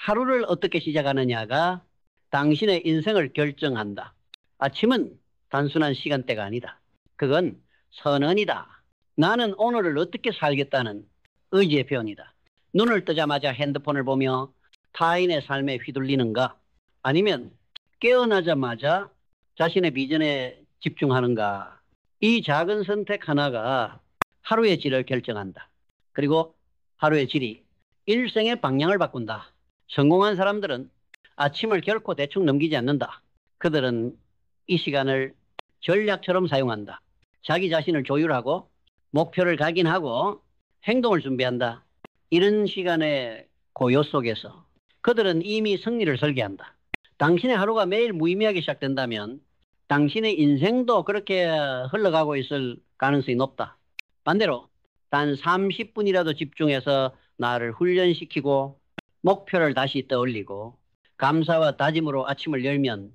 하루를 어떻게 시작하느냐가 당신의 인생을 결정한다. 아침은 단순한 시간대가 아니다. 그건 선언이다. 나는 오늘을 어떻게 살겠다는 의지의 표현이다. 눈을 뜨자마자 핸드폰을 보며 타인의 삶에 휘둘리는가? 아니면 깨어나자마자 자신의 비전에 집중하는가? 이 작은 선택 하나가 하루의 질을 결정한다. 그리고 하루의 질이 일생의 방향을 바꾼다. 성공한 사람들은 아침을 결코 대충 넘기지 않는다. 그들은 이 시간을 전략처럼 사용한다. 자기 자신을 조율하고 목표를 각인하고 행동을 준비한다. 이런 시간의 고요 속에서 그들은 이미 승리를 설계한다. 당신의 하루가 매일 무의미하게 시작된다면 당신의 인생도 그렇게 흘러가고 있을 가능성이 높다. 반대로 단 30분이라도 집중해서 나를 훈련시키고 목표를 다시 떠올리고 감사와 다짐으로 아침을 열면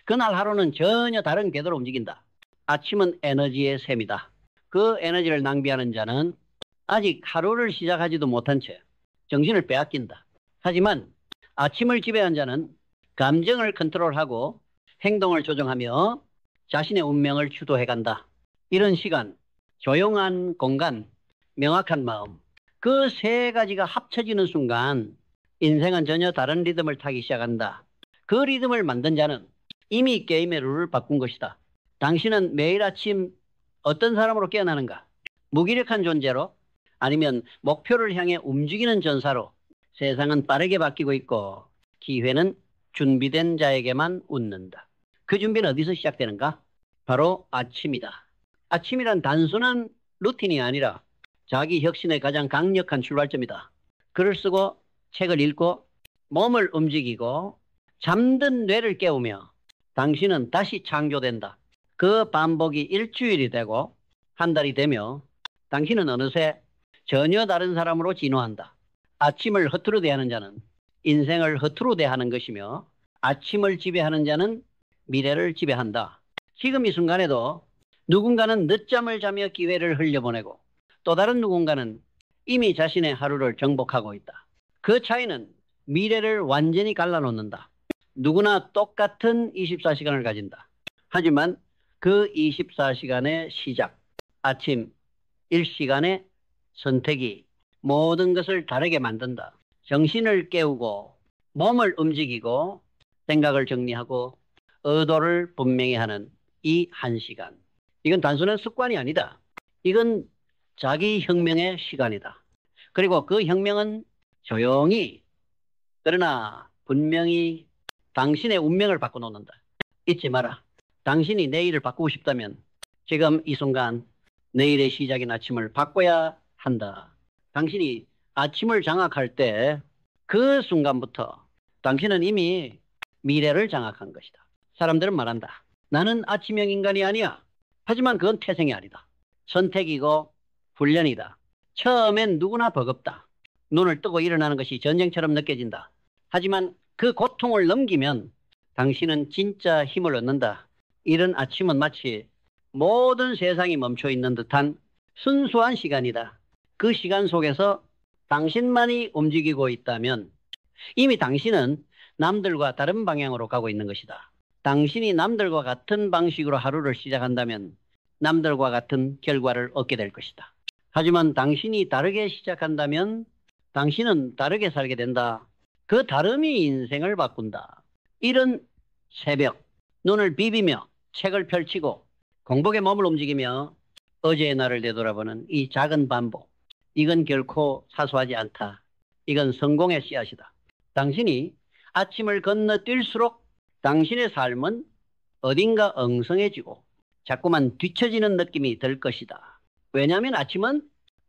그날 하루는 전혀 다른 궤도로 움직인다. 아침은 에너지의 셈이다. 그 에너지를 낭비하는 자는 아직 하루를 시작하지도 못한 채 정신을 빼앗긴다. 하지만 아침을 지배한 자는 감정을 컨트롤하고 행동을 조정하며 자신의 운명을 주도해간다. 이런 시간, 조용한 공간, 명확한 마음, 그 세 가지가 합쳐지는 순간 인생은 전혀 다른 리듬을 타기 시작한다. 그 리듬을 만든 자는 이미 게임의 룰을 바꾼 것이다. 당신은 매일 아침 어떤 사람으로 깨어나는가? 무기력한 존재로? 아니면 목표를 향해 움직이는 전사로? 세상은 빠르게 바뀌고 있고 기회는 준비된 자에게만 웃는다. 그 준비는 어디서 시작되는가? 바로 아침이다. 아침이란 단순한 루틴이 아니라 자기 혁신의 가장 강력한 출발점이다. 글을 쓰고 책을 읽고 몸을 움직이고 잠든 뇌를 깨우며 당신은 다시 창조된다. 그 반복이 일주일이 되고 한 달이 되며 당신은 어느새 전혀 다른 사람으로 진화한다. 아침을 허투루 대하는 자는 인생을 허투루 대하는 것이며 아침을 지배하는 자는 미래를 지배한다. 지금 이 순간에도 누군가는 늦잠을 자며 기회를 흘려보내고 또 다른 누군가는 이미 자신의 하루를 정복하고 있다. 그 차이는 미래를 완전히 갈라놓는다. 누구나 똑같은 24시간을 가진다. 하지만 그 24시간의 시작, 아침 1시간의 선택이 모든 것을 다르게 만든다. 정신을 깨우고 몸을 움직이고 생각을 정리하고 의도를 분명히 하는 이 1시간. 이건 단순한 습관이 아니다. 이건 자기 혁명의 시간이다. 그리고 그 혁명은 조용히 그러나 분명히 당신의 운명을 바꿔놓는다. 잊지 마라. 당신이 내일을 바꾸고 싶다면 지금 이 순간 내일의 시작인 아침을 바꿔야 한다. 당신이 아침을 장악할 때 그 순간부터 당신은 이미 미래를 장악한 것이다. 사람들은 말한다. 나는 아침형 인간이 아니야. 하지만 그건 태생이 아니다. 선택이고 훈련이다. 처음엔 누구나 버겁다. 눈을 뜨고 일어나는 것이 전쟁처럼 느껴진다. 하지만 그 고통을 넘기면 당신은 진짜 힘을 얻는다. 이런 아침은 마치 모든 세상이 멈춰 있는 듯한 순수한 시간이다. 그 시간 속에서 당신만이 움직이고 있다면 이미 당신은 남들과 다른 방향으로 가고 있는 것이다. 당신이 남들과 같은 방식으로 하루를 시작한다면 남들과 같은 결과를 얻게 될 것이다. 하지만 당신이 다르게 시작한다면 당신은 다르게 살게 된다. 그 다름이 인생을 바꾼다. 이런 새벽, 눈을 비비며 책을 펼치고 공복에 몸을 움직이며 어제의 날을 되돌아보는 이 작은 반복. 이건 결코 사소하지 않다. 이건 성공의 씨앗이다. 당신이 아침을 건너뛸수록 당신의 삶은 어딘가 엉성해지고 자꾸만 뒤처지는 느낌이 들 것이다. 왜냐하면 아침은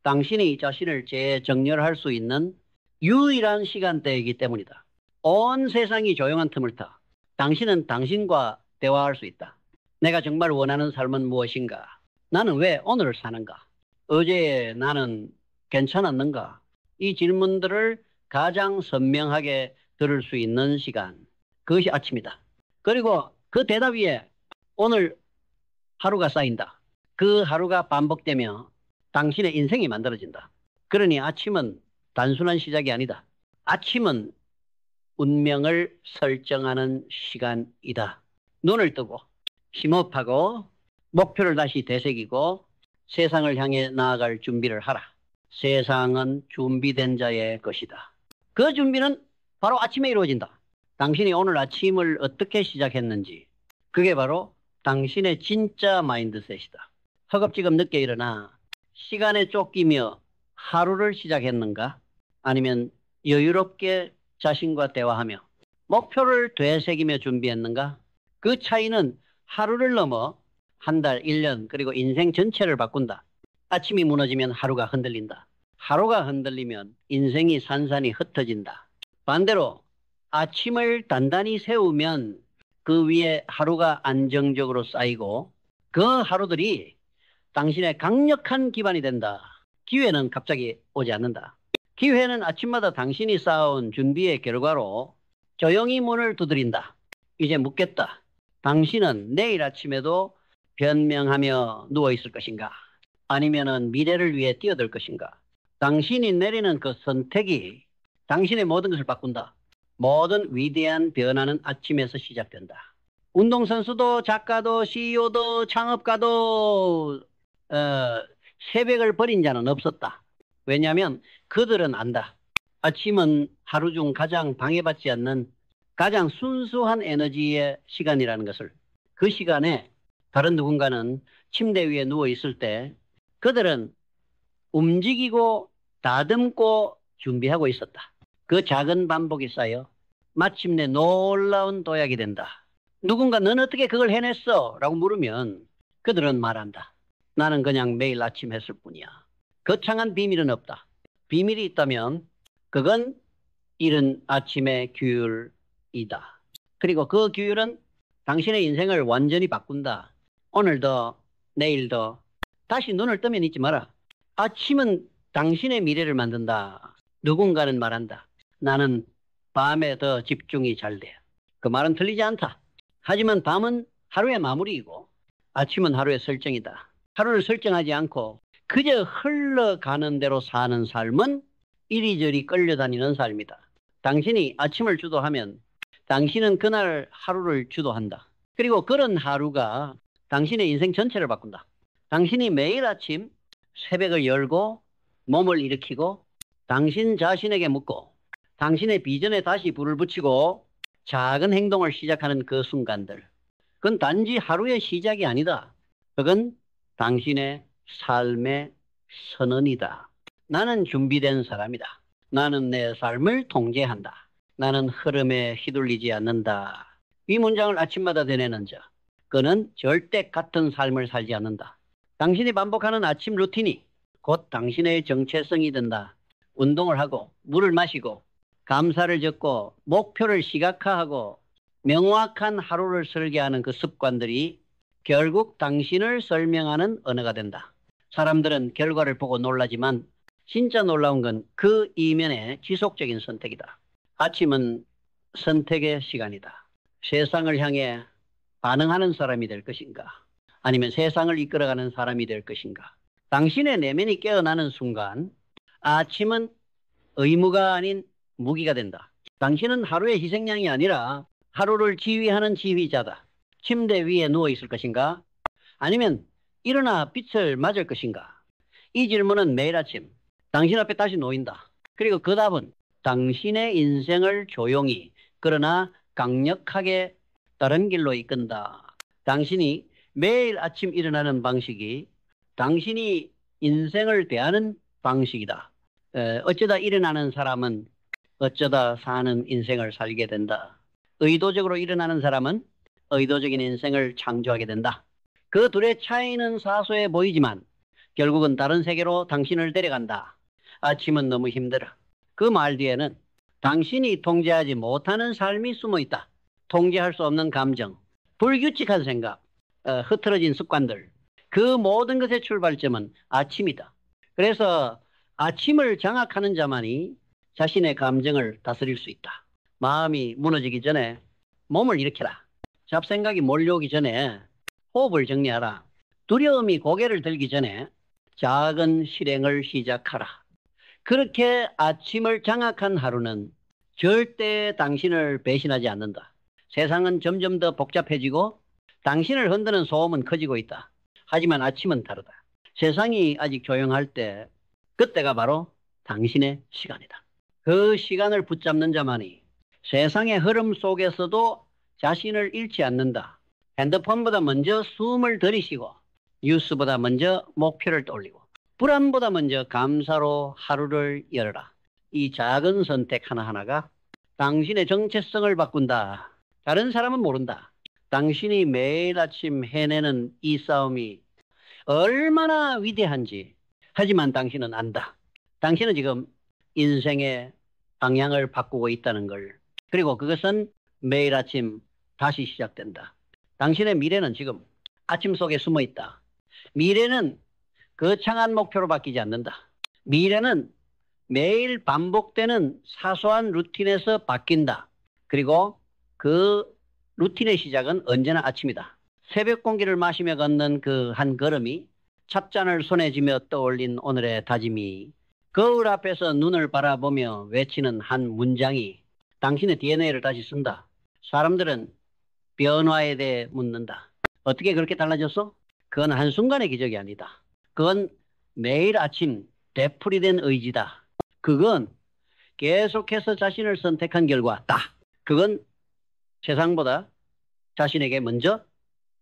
당신이 자신을 재정렬할 수 있는 유일한 시간대이기 때문이다. 온 세상이 조용한 틈을 타 당신은 당신과 대화할 수 있다. 내가 정말 원하는 삶은 무엇인가? 나는 왜 오늘을 사는가? 어제 나는 괜찮았는가? 이 질문들을 가장 선명하게 들을 수 있는 시간. 그것이 아침이다. 그리고 그 대답 위에 오늘 하루가 쌓인다. 그 하루가 반복되며 당신의 인생이 만들어진다. 그러니 아침은 단순한 시작이 아니다. 아침은 운명을 설정하는 시간이다. 눈을 뜨고 심호흡하고 목표를 다시 되새기고 세상을 향해 나아갈 준비를 하라. 세상은 준비된 자의 것이다. 그 준비는 바로 아침에 이루어진다. 당신이 오늘 아침을 어떻게 시작했는지, 그게 바로 당신의 진짜 마인드셋이다. 허겁지겁 늦게 일어나 시간에 쫓기며 하루를 시작했는가? 아니면 여유롭게 자신과 대화하며 목표를 되새기며 준비했는가? 그 차이는 하루를 넘어 한 달, 1년, 그리고 인생 전체를 바꾼다. 아침이 무너지면 하루가 흔들린다. 하루가 흔들리면 인생이 산산이 흩어진다. 반대로 아침을 단단히 세우면 그 위에 하루가 안정적으로 쌓이고 그 하루들이 당신의 강력한 기반이 된다. 기회는 갑자기 오지 않는다. 기회는 아침마다 당신이 쌓아온 준비의 결과로 조용히 문을 두드린다. 이제 묻겠다. 당신은 내일 아침에도 변명하며 누워있을 것인가? 아니면은 미래를 위해 뛰어들 것인가? 당신이 내리는 그 선택이 당신의 모든 것을 바꾼다. 모든 위대한 변화는 아침에서 시작된다. 운동선수도 작가도 CEO도 창업가도 새벽을 버린 자는 없었다. 왜냐하면 그들은 안다. 아침은 하루 중 가장 방해받지 않는 가장 순수한 에너지의 시간이라는 것을. 그 시간에 다른 누군가는 침대 위에 누워 있을 때 그들은 움직이고 다듬고 준비하고 있었다. 그 작은 반복이 쌓여 마침내 놀라운 도약이 된다. 누군가 넌 어떻게 그걸 해냈어? 라고 물으면 그들은 말한다. 나는 그냥 매일 아침 했을 뿐이야. 거창한 비밀은 없다. 비밀이 있다면 그건 이른 아침의 규율이다. 그리고 그 규율은 당신의 인생을 완전히 바꾼다. 오늘도 내일도 다시 눈을 뜨면 잊지 마라. 아침은 당신의 미래를 만든다. 누군가는 말한다. 나는 밤에 더 집중이 잘 돼. 그 말은 틀리지 않다. 하지만 밤은 하루의 마무리이고 아침은 하루의 설정이다. 하루를 설정하지 않고 그저 흘러가는 대로 사는 삶은 이리저리 끌려다니는 삶이다. 당신이 아침을 주도하면 당신은 그날 하루를 주도한다. 그리고 그런 하루가 당신의 인생 전체를 바꾼다. 당신이 매일 아침 새벽을 열고 몸을 일으키고 당신 자신에게 묻고 당신의 비전에 다시 불을 붙이고 작은 행동을 시작하는 그 순간들. 그건 단지 하루의 시작이 아니다. 그건 당신의 삶의 선언이다. 나는 준비된 사람이다. 나는 내 삶을 통제한다. 나는 흐름에 휘둘리지 않는다. 이 문장을 아침마다 되뇌는 자, 그는 절대 같은 삶을 살지 않는다. 당신이 반복하는 아침 루틴이 곧 당신의 정체성이 된다. 운동을 하고 물을 마시고 감사를 적고 목표를 시각화하고 명확한 하루를 설계하는 그 습관들이 결국 당신을 설명하는 언어가 된다. 사람들은 결과를 보고 놀라지만 진짜 놀라운 건 그 이면의 지속적인 선택이다. 아침은 선택의 시간이다. 세상을 향해 반응하는 사람이 될 것인가? 아니면 세상을 이끌어가는 사람이 될 것인가? 당신의 내면이 깨어나는 순간 아침은 의무가 아닌 무기가 된다. 당신은 하루의 희생양이 아니라 하루를 지휘하는 지휘자다. 침대 위에 누워 있을 것인가? 아니면 일어나 빛을 맞을 것인가? 이 질문은 매일 아침 당신 앞에 다시 놓인다. 그리고 그 답은 당신의 인생을 조용히 그러나 강력하게 다른 길로 이끈다. 당신이 매일 아침 일어나는 방식이 당신이 인생을 대하는 방식이다. 어쩌다 일어나는 사람은 어쩌다 사는 인생을 살게 된다. 의도적으로 일어나는 사람은 의도적인 인생을 창조하게 된다. 그 둘의 차이는 사소해 보이지만 결국은 다른 세계로 당신을 데려간다. 아침은 너무 힘들어. 그 말 뒤에는 당신이 통제하지 못하는 삶이 숨어 있다. 통제할 수 없는 감정, 불규칙한 생각, 흐트러진 습관들. 그 모든 것의 출발점은 아침이다. 그래서 아침을 장악하는 자만이 자신의 감정을 다스릴 수 있다. 마음이 무너지기 전에 몸을 일으켜라. 잡생각이 몰려오기 전에 호흡을 정리하라. 두려움이 고개를 들기 전에 작은 실행을 시작하라. 그렇게 아침을 장악한 하루는 절대 당신을 배신하지 않는다. 세상은 점점 더 복잡해지고 당신을 흔드는 소음은 커지고 있다. 하지만 아침은 다르다. 세상이 아직 조용할 때 그때가 바로 당신의 시간이다. 그 시간을 붙잡는 자만이 세상의 흐름 속에서도 자신을 잃지 않는다. 핸드폰보다 먼저 숨을 들이쉬고 뉴스보다 먼저 목표를 떠올리고 불안보다 먼저 감사로 하루를 열어라. 이 작은 선택 하나하나가 당신의 정체성을 바꾼다. 다른 사람은 모른다. 당신이 매일 아침 해내는 이 싸움이 얼마나 위대한지. 하지만 당신은 안다. 당신은 지금 인생의 방향을 바꾸고 있다는 걸. 그리고 그것은 매일 아침 다시 시작된다. 당신의 미래는 지금 아침 속에 숨어 있다. 미래는 거창한 목표로 바뀌지 않는다. 미래는 매일 반복되는 사소한 루틴에서 바뀐다. 그리고 그 루틴의 시작은 언제나 아침이다. 새벽 공기를 마시며 걷는 그 한 걸음이, 찻잔을 손에 쥐며 떠올린 오늘의 다짐이, 거울 앞에서 눈을 바라보며 외치는 한 문장이 당신의 DNA를 다시 쓴다. 사람들은 변화에 대해 묻는다. 어떻게 그렇게 달라졌어? 그건 한순간의 기적이 아니다. 그건 매일 아침 되풀이된 의지다. 그건 계속해서 자신을 선택한 결과다. 그건 세상보다 자신에게 먼저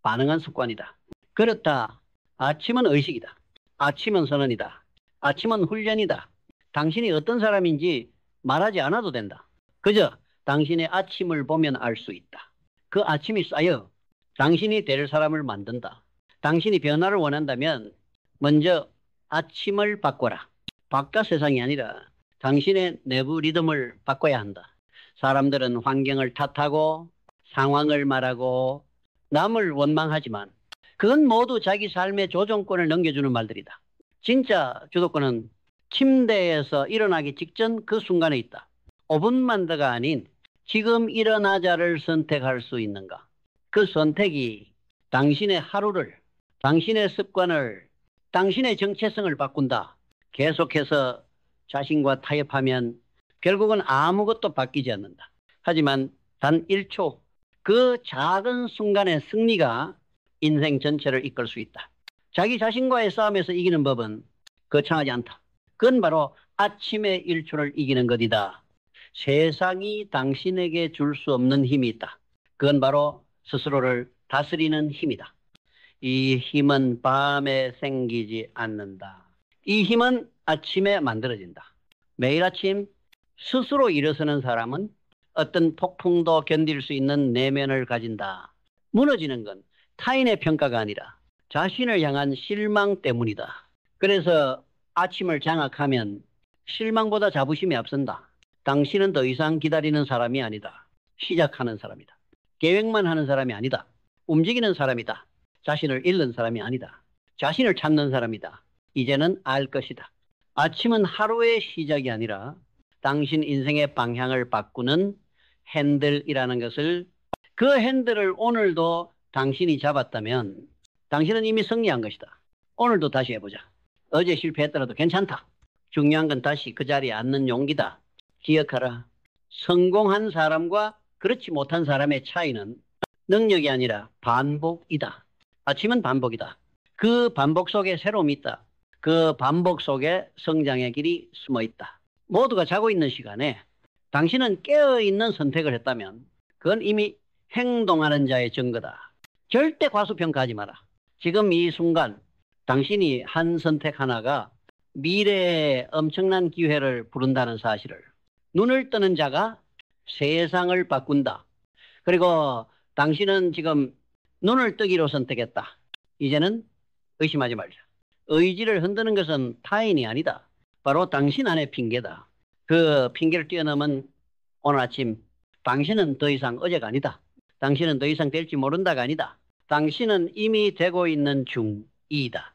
반응한 습관이다. 그렇다. 아침은 의식이다. 아침은 선언이다. 아침은 훈련이다. 당신이 어떤 사람인지 말하지 않아도 된다. 그저 당신의 아침을 보면 알 수 있다. 그 아침이 쌓여 당신이 될 사람을 만든다. 당신이 변화를 원한다면 먼저 아침을 바꿔라. 바깥 세상이 아니라 당신의 내부 리듬을 바꿔야 한다. 사람들은 환경을 탓하고 상황을 말하고 남을 원망하지만 그건 모두 자기 삶의 조종권을 넘겨주는 말들이다. 진짜 주도권은 침대에서 일어나기 직전 그 순간에 있다. 5분만 더가 아닌 지금 일어나자를 선택할 수 있는가? 그 선택이 당신의 하루를, 당신의 습관을, 당신의 정체성을 바꾼다. 계속해서 자신과 타협하면 결국은 아무것도 바뀌지 않는다. 하지만 단 1초, 그 작은 순간의 승리가 인생 전체를 이끌 수 있다. 자기 자신과의 싸움에서 이기는 법은 거창하지 않다. 그건 바로 아침의 1초를 이기는 것이다. 세상이 당신에게 줄 수 없는 힘이 있다. 그건 바로 스스로를 다스리는 힘이다. 이 힘은 밤에 생기지 않는다. 이 힘은 아침에 만들어진다. 매일 아침 스스로 일어서는 사람은 어떤 폭풍도 견딜 수 있는 내면을 가진다. 무너지는 건 타인의 평가가 아니라 자신을 향한 실망 때문이다. 그래서 아침을 장악하면 실망보다 자부심이 앞선다. 당신은 더 이상 기다리는 사람이 아니다. 시작하는 사람이다. 계획만 하는 사람이 아니다. 움직이는 사람이다. 자신을 잃는 사람이 아니다. 자신을 찾는 사람이다. 이제는 알 것이다. 아침은 하루의 시작이 아니라 당신 인생의 방향을 바꾸는 핸들이라는 것을, 그 핸들을 오늘도 당신이 잡았다면 당신은 이미 승리한 것이다. 오늘도 다시 해보자. 어제 실패했더라도 괜찮다. 중요한 건 다시 그 자리에 앉는 용기다. 기억하라. 성공한 사람과 그렇지 못한 사람의 차이는 능력이 아니라 반복이다. 아침은 반복이다. 그 반복 속에 새로움이 있다. 그 반복 속에 성장의 길이 숨어 있다. 모두가 자고 있는 시간에 당신은 깨어있는 선택을 했다면 그건 이미 행동하는 자의 증거다. 절대 과소평가하지 마라. 지금 이 순간 당신이 한 선택 하나가 미래의 엄청난 기회를 부른다는 사실을 눈을 뜨는 자가 세상을 바꾼다. 그리고 당신은 지금 눈을 뜨기로 선택했다. 이제는 의심하지 말자. 의지를 흔드는 것은 타인이 아니다. 바로 당신 안의 핑계다. 그 핑계를 뛰어넘은 오늘 아침, 당신은 더 이상 어제가 아니다. 당신은 더 이상 될지 모른다가 아니다. 당신은 이미 되고 있는 중이다.